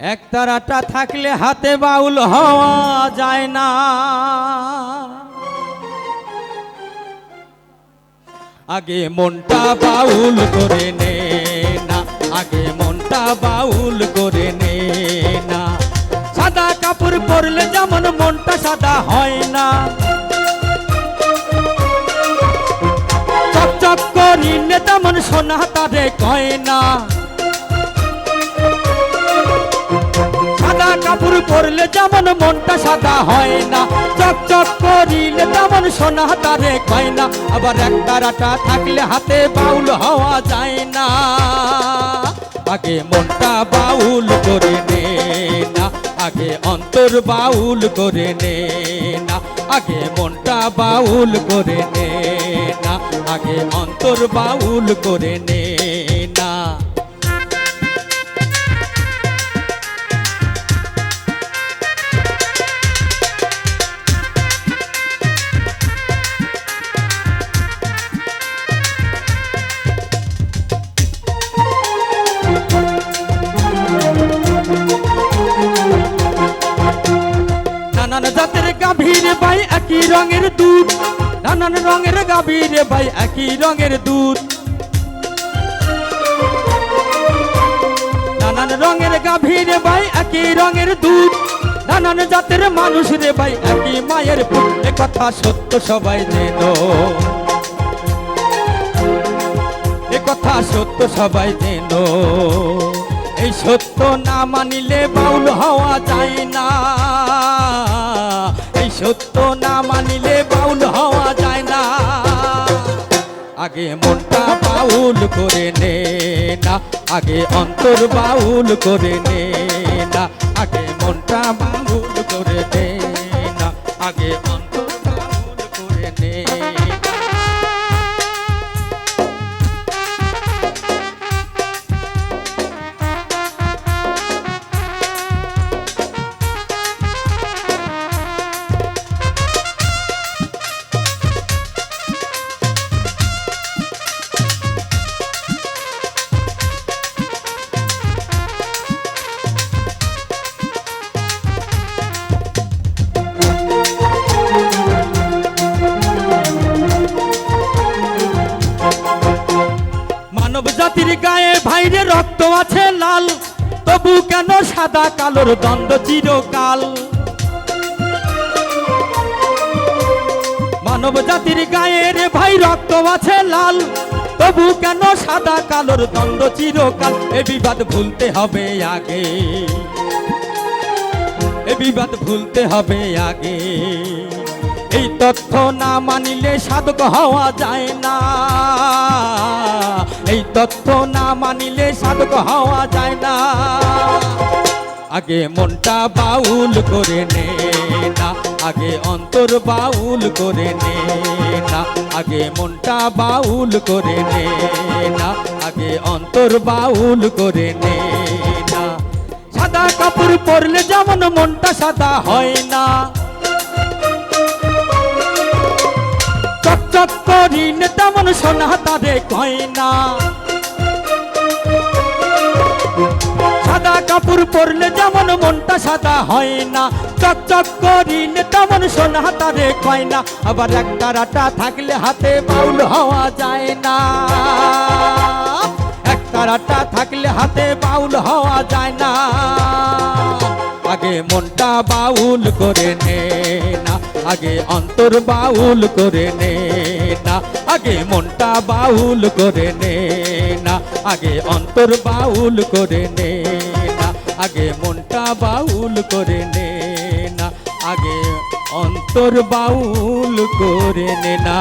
একতারাটা থাকলে হাতে বাউল হওয়া যায় না। আগে মনটা বাউল করে নে না, আগে মনটা বাউল করে নে না। সাদা কাপড় পরলে যেমন মনটা সাদা হয় না, চকচক করিলে তেমন সোনা তারে কয় না। সাদা কাপড় পরলে যেমন মনটা সাদা হয় না, চকচক করিলে তেমন সোনা তারে কয় না। আবার একতারাটা থাকলে হাতে বাউল হওয়া যায় না। আগে মনটা বাউল করে নে না, আগে অন্তর বাউল করে নে না। আগে মনটা বাউল করে নে না, আগে অন্তর বাউল করে নে না। নানান জাতের গাভীর ভাই একই রঙের দুধ, নানান রঙের গাভীর ভাই একই রঙের দুধ। নানান রঙের গাভীর ভাই একই রঙের দুধ, নানান জাতের মানুষ রে ভাই একই মায়ের পুত। এ কথা সত্য সবাই জেনো, এ কথা সত্য সবাই জেনো। এই সত্য না মানিলে বাউল হওয়া যায় না, এই সত্য না মানিলে বাউল হওয়া যায় না। আগে মনটা বাউল করে নে না, আগে অন্তর বাউল করে নে না। আগে মনটা বাউল করে নে না, আগে অন্তর বাউল করে নে না। মানব জাতির গায়ে ভাইরে রক্ত আছে লাল, তবু কেন সাদা কালোর দ্বন্দ্ব চিরকাল। মানব জাতির গায়ে রে ভাই রক্ত আছে লাল, তবু কেন সাদা কালোর দ্বন্দ্ব চিরকাল। এ বিবাদ ভুলতে হবে আগে, এ বিবাদ ভুলতে হবে আগে। এই তথ্য না মানিলে সাধক হওয়া যায় না, এই তথ্য না মানিলে সাধক হওয়া যায় না। আগে মনটা বাউল করে নে না, আগে অন্তর বাউল করে নে না। আগে মনটা বাউল করে নে না, আগে অন্তর বাউল করে নে না। সাদা কাপড় পরলে যেমন মনটা সাদা হয় না, চকচক করিলে তেমন সোনা তারে কয় না। সাদা কাপড় পরলে যেমন মনটা সাদা হয় না, চকচক করিলে তেমন সোনা তারে কয় না। আবার একতারাটা থাকলে হাতে বাউল হওয়া যায় না, একতারাটা থাকলে হাতে বাউল হওয়া যায় না। আগে মনটা বাউল করে নে না, আগে অন্তর বাউল করে নে না। আগে মনটা বাউল করে নে না, আগে অন্তর বাউল করে নে না। আগে মনটা বাউল করে নে না, আগে অন্তর বাউল করে নে না।